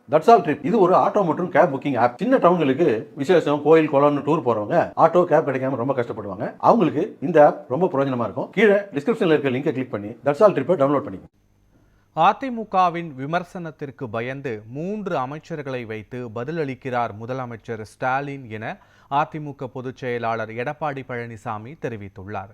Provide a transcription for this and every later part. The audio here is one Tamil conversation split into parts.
தட்ஸ் ஆல் ட்ரிப் இது ஒரு ஆட்டோ மற்றும் கேப் புக்கிங் ஆப். சின்ன டவுன்களுக்கு விசேஷம், கோயில், குளம்னு டூர் போறவங்க ஆட்டோ கேப் கிடைக்காம ரொம்ப கஷ்டப்படுவாங்க. அவங்களுக்கு இந்த ஆப் ரொம்ப பிரயோஜனமா இருக்கும். கீழே டிஸ்கிரிப்ஷன்ல இருக்க லிங்கை கிளிக் பண்ணி தட்ஸ் ஆல் ட்ரிப்பை டவுன்லோட் பண்ணிக்கோங்க. அதிமுகவின் விமர்சனத்திற்கு பயந்து 3 அமைச்சர்களை வைத்து பதிலளிக்கிறார் முதலமைச்சர் ஸ்டாலின் என அதிமுக பொதுச் செயலாளர் எடப்பாடி பழனிசாமி தெரிவித்துள்ளார்.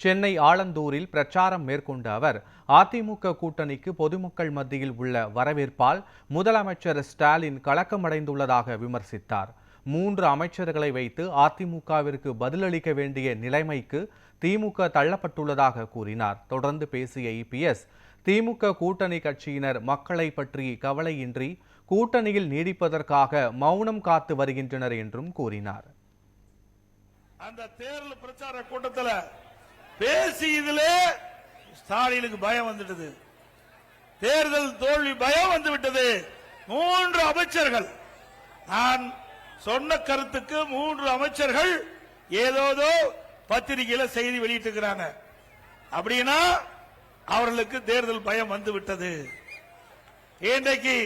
சென்னை ஆலந்தூரில் பிரச்சாரம் மேற்கொண்ட அவர் அதிமுக கூட்டணிக்கு பொதுமக்கள் மத்தியில் உள்ள வரவேற்பால் முதலமைச்சர் ஸ்டாலின் கலக்கமடைந்துள்ளதாக விமர்சித்தார். 3 அமைச்சர்களை வைத்து அதிமுகவிற்கு பதிலளிக்க வேண்டிய நிலைமைக்கு திமுக தள்ளப்பட்டுள்ளதாக கூறினார். தொடர்ந்து பேசிய இபிஎஸ், திமுக கூட்டணி கட்சியினர் மக்களை பற்றி கவலையின்றி கூட்டணியில் நீடிப்பதற்காக மௌனம் காத்து வருகின்றனர் என்றும் கூறினார். அந்த தேர்தல் பிரச்சார கூட்டத்தில் பேசியதிலே ஸ்டாலினுக்கு பயம் வந்துட்டது. தேர்தல் தோல்வி பயம் வந்துவிட்டது. 3 அமைச்சர்கள், நான் சொன்ன கருத்துக்கு 3 அமைச்சர்கள் ஏதோதோ பத்திரிகையில செய்தி வெளியிட்டிருக்கிறாங்க. அப்படின்னா அவர்களுக்கு தேர்தல் பயம் வந்துவிட்டது. இன்றைக்கு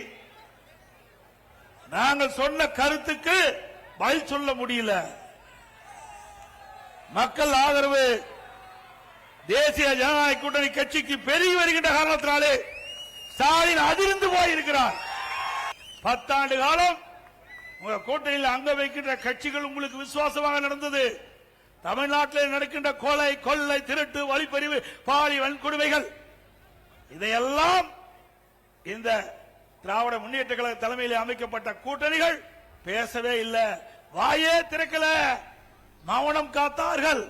நாங்கள் சொன்ன கருத்துக்கு பதில் சொல்ல முடியல. மக்கள் ஆதரவு தேசிய ஜனநாயக கூட்டணி கட்சிக்கு பெருகி வருகின்ற காரணத்தினாலே ஸ்டாலின் அதிர்ந்து போயிருக்கிறார். 10 ஆண்டு காலம் உங்க கூட்டணியில் அங்க வைக்கின்ற கட்சிகள் உங்களுக்கு விசுவாசமாக நடந்தது. தமிழ்நாட்டில் நடக்கின்ற கொலை, கொள்ளை, திருட்டு, வழிப்பறிவு, பாலி வன்கொடுமைகள் இதையெல்லாம் இந்த திராவிட முன்னேற்ற கழக தலைமையில் அமைக்கப்பட்ட கூட்டணிகள் பேசவே இல்லை, வாயே திறக்கல, மௌனம் காத்தார்கள்.